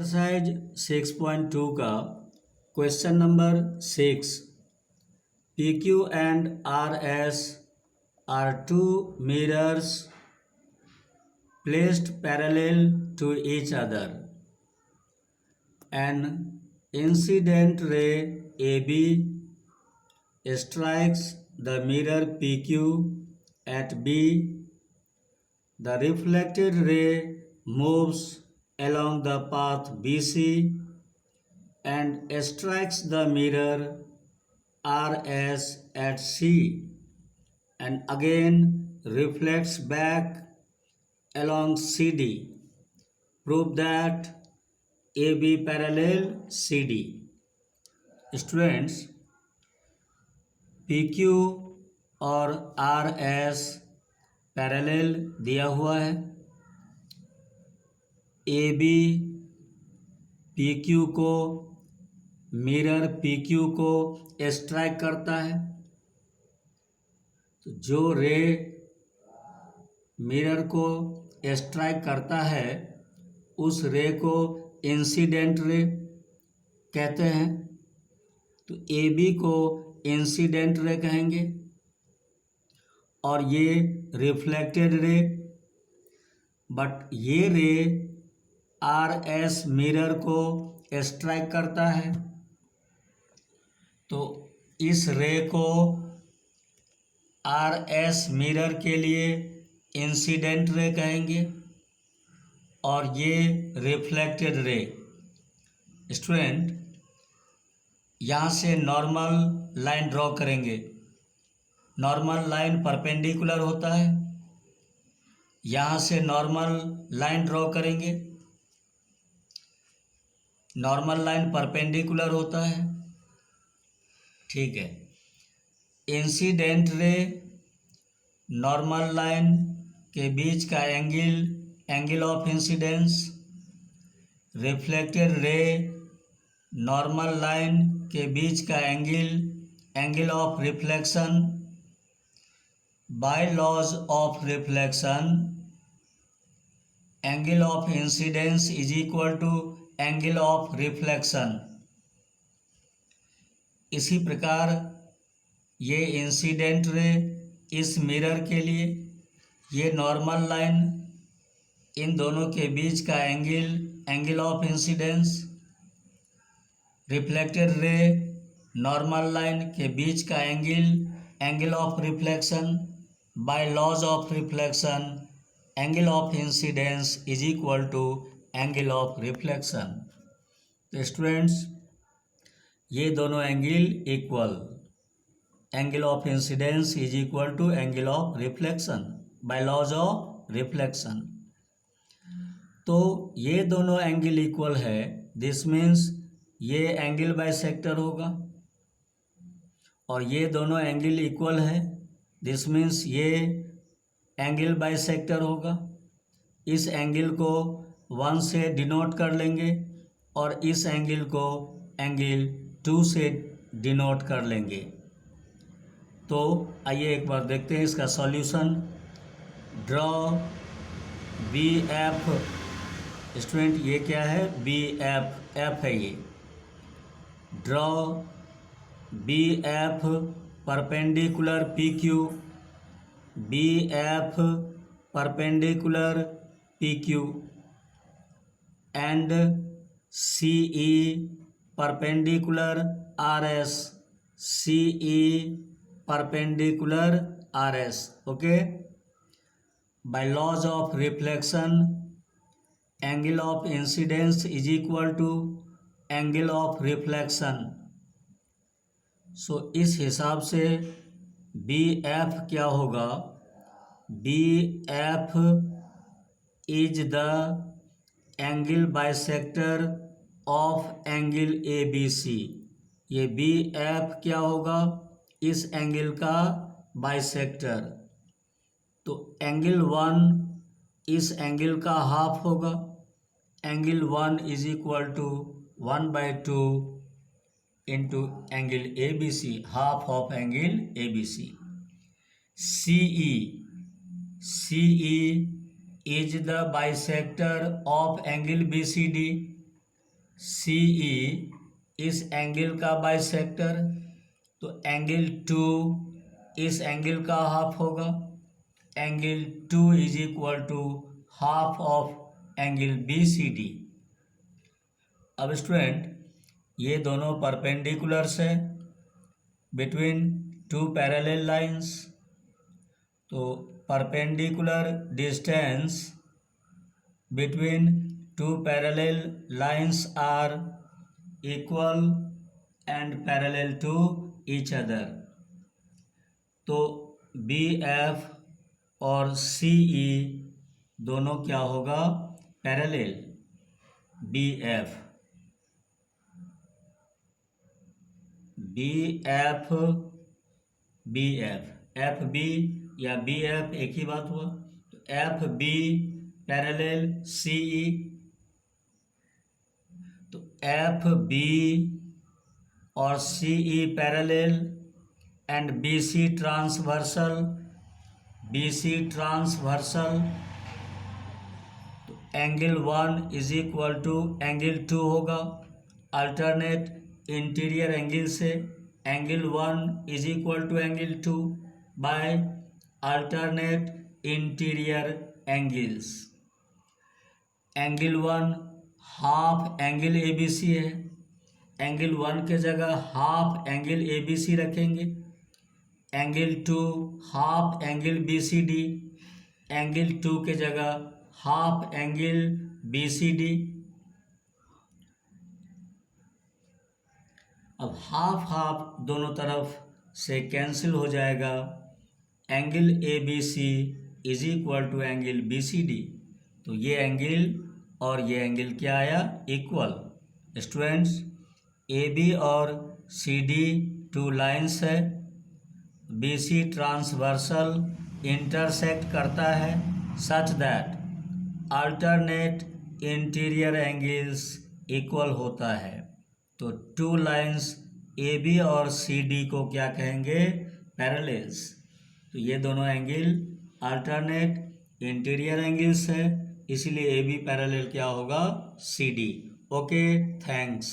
Exercise 6.2 का question number 6। P Q and R S are two mirrors placed parallel to each other. An incident ray AB strikes the mirror PQ at B. The reflected ray moves along the path BC and strikes the mirror RS at C and again reflects back along CD. Prove that AB parallel CD. Students, PQ और RS parallel दिया हुआ है। AB PQ को mirror PQ को strike करता है। तो जो रे मिरर को स्ट्राइक करता है उस रे को इंसिडेंट रे कहते हैं। तो AB को इंसिडेंट रे कहेंगे और ये रिफ्लेक्टेड रे, बट ये रे RS मिरर को स्ट्राइक करता है तो इस रे को RS मिरर के लिए इंसिडेंट रे कहेंगे और ये रिफ्लेक्टेड रे। स्टूडेंट, यहाँ से नॉर्मल लाइन ड्रॉ करेंगे। नॉर्मल लाइन परपेंडिकुलर होता है। यहाँ से नॉर्मल लाइन ड्रॉ करेंगे। नॉर्मल लाइन परपेंडिकुलर होता है, ठीक है। इंसिडेंट रे नॉर्मल लाइन के बीच का angle of incidence. Reflected ray normal line के बीच का angle of reflection. By laws of reflection angle of incidence is equal to angle of reflection. इसी प्रकार ये इंसिडेंट रे इस मिरर के लिए ये नॉर्मल लाइन, इन दोनों के बीच का angle of incidence. Reflected ray normal line के बीच का angle of reflection. By laws of reflection angle of incidence is equal to angle of reflection. तो स्टूडेंट्स, ये दोनों angle equal. Angle of incidence is equal to angle of reflection by laws of reflection. तो ये दोनों angle equal है, this means ये angle bisector होगा और ये दोनों एंगल इक्वल है, दिस मीन्स ये एंगल बाइसेक्टर होगा। इस एंगल को 1 से डिनोट कर लेंगे और इस एंगल को एंगल 2 से डिनोट कर लेंगे। तो आइए एक बार देखते हैं इसका solution. Draw B F. Student, ये क्या है? बी एफ, एफ है ये। Draw B F perpendicular P Q. B F perpendicular P Q and C E perpendicular R S. C E perpendicular R S, okay. By laws of reflection angle of incidence is equal to angle of reflection. So इस हिसाब से B F क्या होगा? B F is the angle bisector of angle A B C. ये B F क्या होगा? इस angle का बाइसेक्टर। तो एंगल 1 इस एंगल का हाफ होगा। Angle 1 is equal to 1/2 into angle A B C, half of angle A B C. C E is the bisector of angle B C D. C E इस angle का bisector, तो angle 2 इस angle का half होगा। Angle 2 is equal to half of angle B C D. अब student ये दोनों perpendiculars है बिटवीन टू पैरेलल लाइंस, तो perpendicular distance between two parallel lines are equal and parallel to each other। तो B F और C E दोनों क्या होगा, parallel. B F F B या बी एफ एक ही बात हुआ। तो F B parallel C E, तो एफ बी और C E parallel and B C transversal. तो angle 1 is equal to angle 2 होगा। अल्टरनेट इंटीरियर एंगल से angle 1 is equal to angle 2 by alternate interior angles. Angle 1 half angle A B C है, angle 1 के जगह half angle A B C रखेंगे। Angle 2 half angle B C D, angle 2 के जगह half angle B C D. अब half half दोनों तरफ से कैंसिल हो जाएगा। Angle A B C is equal to angle B C D, तो ये एंगल और ये एंगल क्या आया, इक्वल। स्टूडेंट्स ए बी और सी डी टू लाइन्स है, बी सी ट्रांसवर्सल इंटरसेक्ट करता है such that alternate interior angles equal होता है। तो टू लाइन्स ए बी और सी डी को क्या कहेंगे, पैरेलल्स। तो ये दोनों एंगल अल्टरनेट इंटीरियर एंगल्स है, इसीलिए ए बी पैरेलल क्या होगा, सी डी। Okay, thanks.